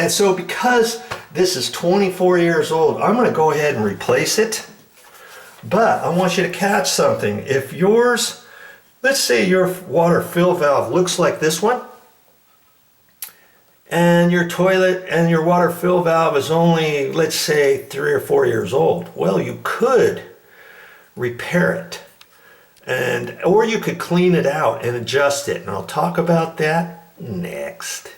And so because this is 24 years old, I'm going to go ahead and replace it. But I want you to catch something. If yours, let's say your water fill valve looks like this one, and your toilet and your water fill valve is only, let's say, 3 or 4 years old, well, you could repair it. Or you could clean it out and adjust it. And I'll talk about that next.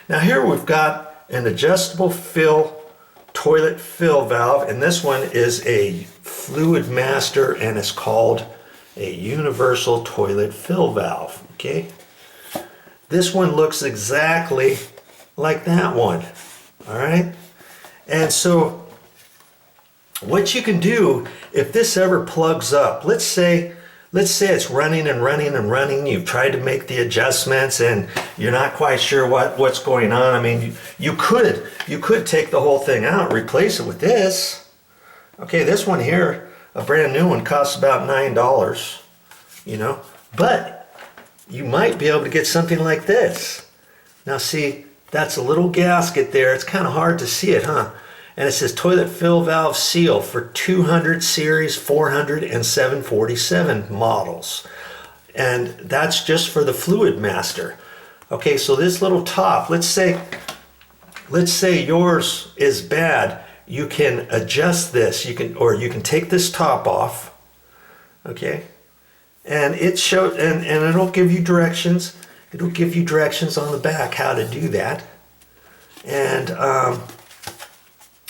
Now here we've got an adjustable toilet fill valve, and this one is a Fluid Master, and it's called a universal toilet fill valve. Okay, this one looks exactly like that one. All right, and so what you can do if this ever plugs up, let's say it's running and running and running, you've tried to make the adjustments and you're not quite sure what's going on. I mean, you could take the whole thing out, replace it with this. Okay, this one here, a brand new one, costs about $9, you know, but you might be able to get something like this. Now see, that's a little gasket there. It's kind of hard to see it, huh? And it says toilet fill valve seal for 200 series, 400 and 747 models. And that's just for the Fluid Master. Okay, so this little top, let's say yours is bad. You can adjust this. You can take this top off. Okay, and it shows, and it'll give you directions. It'll give you directions on the back how to do that. And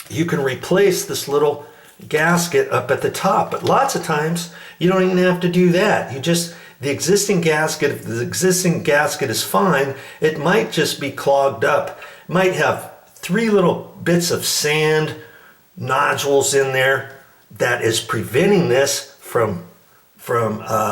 you can replace this little gasket up at the top, but lots of times you don't even have to do that. The existing gasket, if the existing gasket is fine, it might just be clogged up. It might have 3 little bits of sand nodules in there that is preventing this from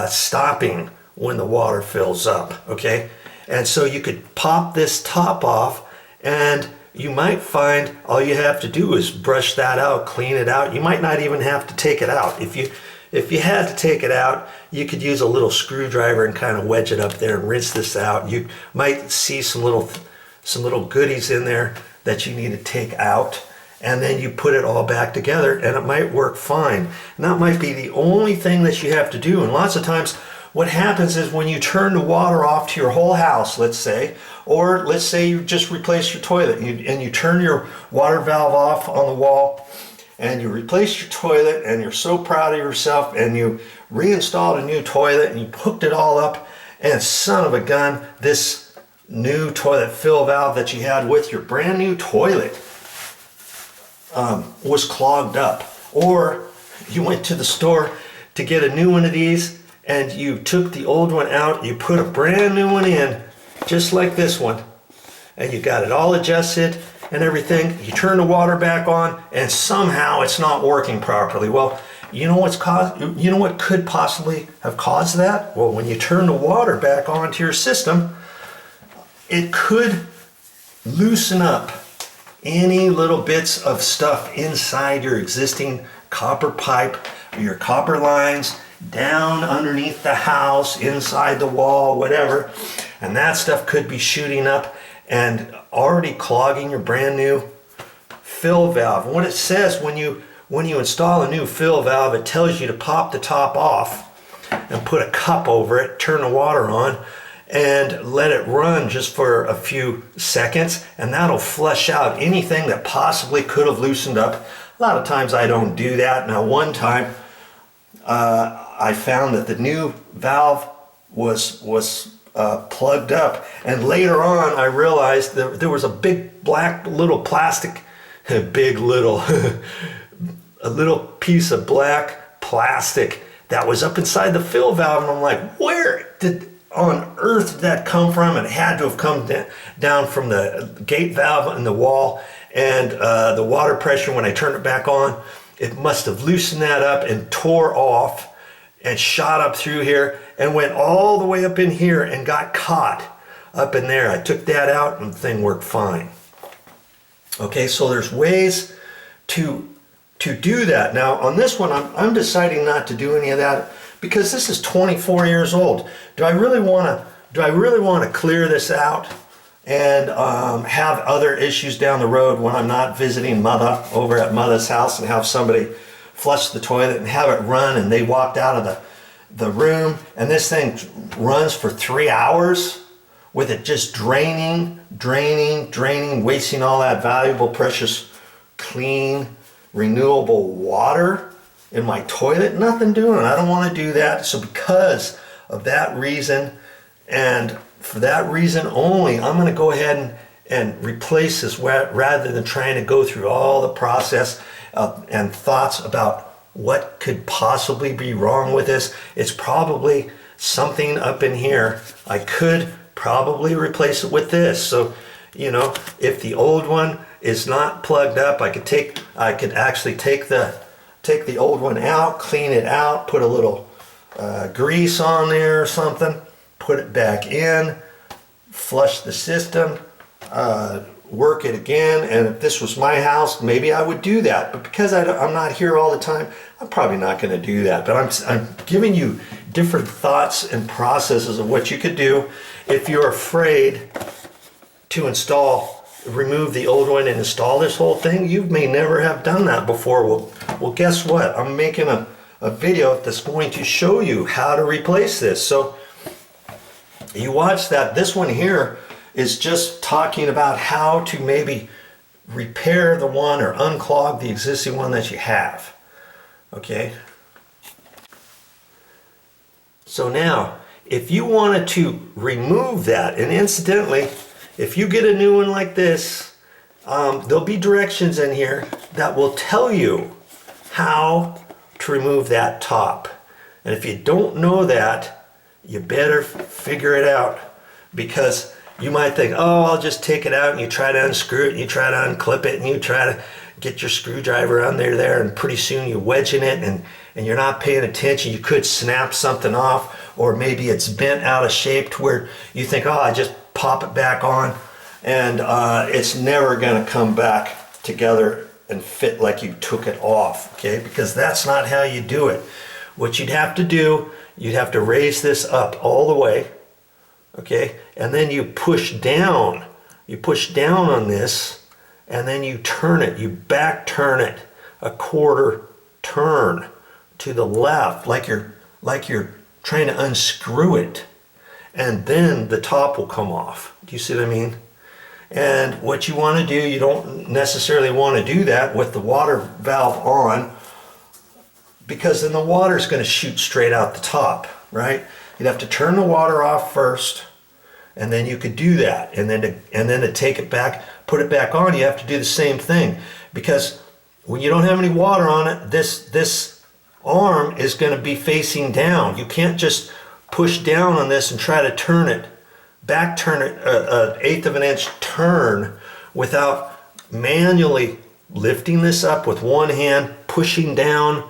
stopping when the water fills up. Okay, and so you could pop this top off, and you might find all you have to do is brush that out, clean it out. You might not even have to take it out. If you had to take it out, you could use a little screwdriver and kind of wedge it up there and rinse this out. You might see some little goodies in there that you need to take out, and then you put it all back together and it might work fine. And that might be the only thing that you have to do. And lots of times what happens is when you turn the water off to your whole house, let's say, or let's say you just replace your toilet and you turn your water valve off on the wall and you replace your toilet and you're so proud of yourself and you reinstalled a new toilet and you hooked it all up, and son of a gun, this new toilet fill valve that you had with your brand new toilet was clogged up. Or you went to the store to get a new one of these and you took the old one out, you put a brand new one in, just like this one, and you got it all adjusted and everything. You turn the water back on and somehow it's not working properly. Well, you know what could possibly have caused that? Well, when you turn the water back onto your system, it could loosen up any little bits of stuff inside your existing copper pipe or your copper lines, down underneath the house, inside the wall, whatever, and that stuff could be shooting up and already clogging your brand new fill valve. And what it says when you install a new fill valve, it tells you to pop the top off and put a cup over it, turn the water on, and let it run just for a few seconds, and that'll flush out anything that possibly could have loosened up. A lot of times I don't do that. Now one time I found that the new valve was plugged up, and later on I realized that there was a big black little plastic, a little piece of black plastic that was up inside the fill valve, and I'm like, where on earth did that come from? And it had to have come down from the gate valve in the wall, and the water pressure, when I turned it back on, it must have loosened that up and tore off and shot up through here and went all the way up in here and got caught up in there. I took that out and the thing worked fine. Okay, so there's ways to do that. Now on this one, I'm deciding not to do any of that because this is 24 years old. Do I really want to clear this out and have other issues down the road when I'm not visiting mother over at mother's house and have somebody flush the toilet and have it run and they walked out of the room and this thing runs for 3 hours with it just draining, wasting all that valuable, precious, clean, renewable water in my toilet. Nothing doing it. I don't want to do that. So because of that reason, and for that reason only, I'm going to go ahead and replace this rather than trying to go through all the process and thoughts about what could possibly be wrong with this. It's probably something up in here. I could probably replace it with this. So, you know, if the old one is not plugged up, I could actually take the old one out, clean it out, put a little grease on there or something, put it back in, flush the system, work it again. And if this was my house, maybe I would do that. But because I'm not here all the time, I'm probably not going to do that. But I'm giving you different thoughts and processes of what you could do if you're afraid to remove the old one and install this whole thing. You may never have done that before. Well, guess what? I'm making a video that's going to show you how to replace this. So you watch that. This one here is just talking about how to maybe repair the one or unclog the existing one that you have. Okay? So now, if you wanted to remove that, and incidentally, if you get a new one like this, there'll be directions in here that will tell you how to remove that top. And if you don't know that, you better figure it out, because you might think, oh, I'll just take it out, and you try to unscrew it, and you try to unclip it, and you try to get your screwdriver under there, and pretty soon you're wedging it, and you're not paying attention. You could snap something off, or maybe it's bent out of shape to where you think, oh, I just pop it back on, and it's never going to come back together and fit like you took it off, okay? Because that's not how you do it. What you'd have to do, you'd have to raise this up all the way, okay? And then you push down. You push down on this, and then you turn it. You back turn it a quarter turn to the left, like you're trying to unscrew it. And then the top will come off. Do you see what I mean? And what you want to do, you don't necessarily want to do that with the water valve on, because then the water is going to shoot straight out the top, right? You'd have to turn the water off first, and then you could do that. And then to take it back, put it back on, you have to do the same thing, because when you don't have any water on it, this arm is going to be facing down. You can't just push down on this and try to turn it, back turn it an eighth of an inch turn without manually lifting this up with one hand, pushing down.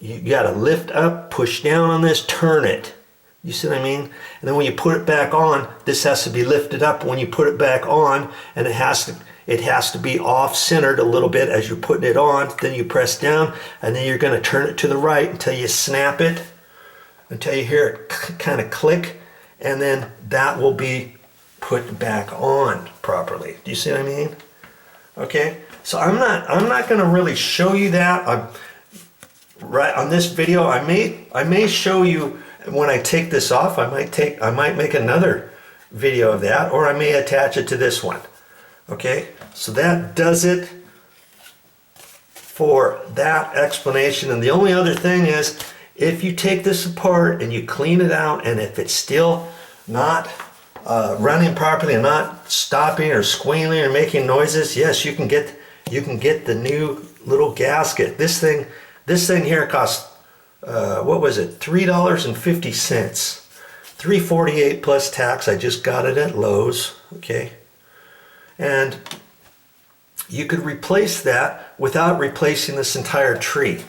You got to lift up, push down on this, turn it. You see what I mean? And then when you put it back on, this has to be lifted up when you put it back on, and it has to be off-centered a little bit as you're putting it on. Then you press down, and then you're going to turn it to the right until you snap it, until you hear it kind of click, and then that will be put back on properly. Do you see what I mean? Okay, so I'm not going to really show you that. Right on this video, I may show you when I take this off. I might make another video of that, or I may attach it to this one. Okay, so that does it for that explanation. And the only other thing is, if you take this apart and you clean it out, and if it's still not running properly and not stopping or squealing or making noises, yes, you can get the new little gasket. This thing here cost what was it? $3.50. $3.48 plus tax. I just got it at Lowe's. Okay, and you could replace that without replacing this entire tree.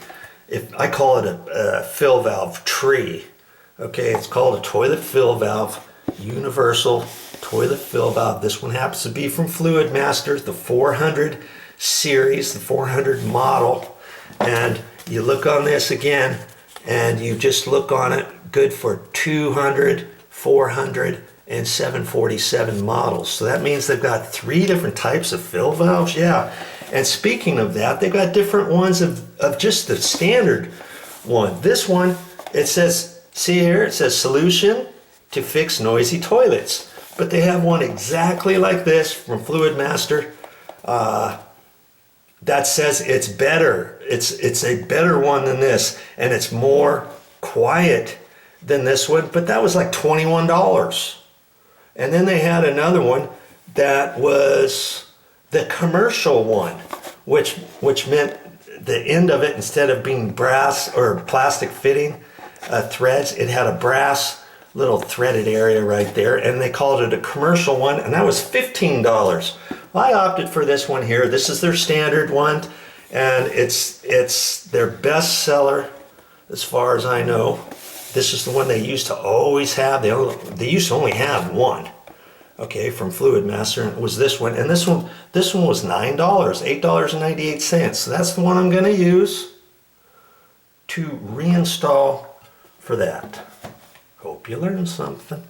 I call it a fill valve tree. Okay, it's called a toilet fill valve, universal toilet fill valve. This one happens to be from Fluid Master, the 400 series, the 400 model. And you look on this again, and you just look on it, good for 200, 400, and 747 models. So that means they've got 3 different types of fill valves. Yeah. And speaking of that, they've got different ones of just the standard one. This one, it says, see here, it says solution to fix noisy toilets. But they have one exactly like this from Fluid Master that says it's better. It's a better one than this, and it's more quiet than this one, but that was like $21. And then they had another one that was the commercial one, which meant the end of it, instead of being brass or plastic fitting threads, it had a brass little threaded area right there, and they called it a commercial one, and that was $15. Well, I opted for this one here. This is their standard one, and it's their best seller as far as I know. This is the one they used to always have. They used to only have one, okay, from Fluid Master, and it was this one. And this one was $9, $8.98. So that's the one I'm going to use to reinstall for that. Hope you learned something.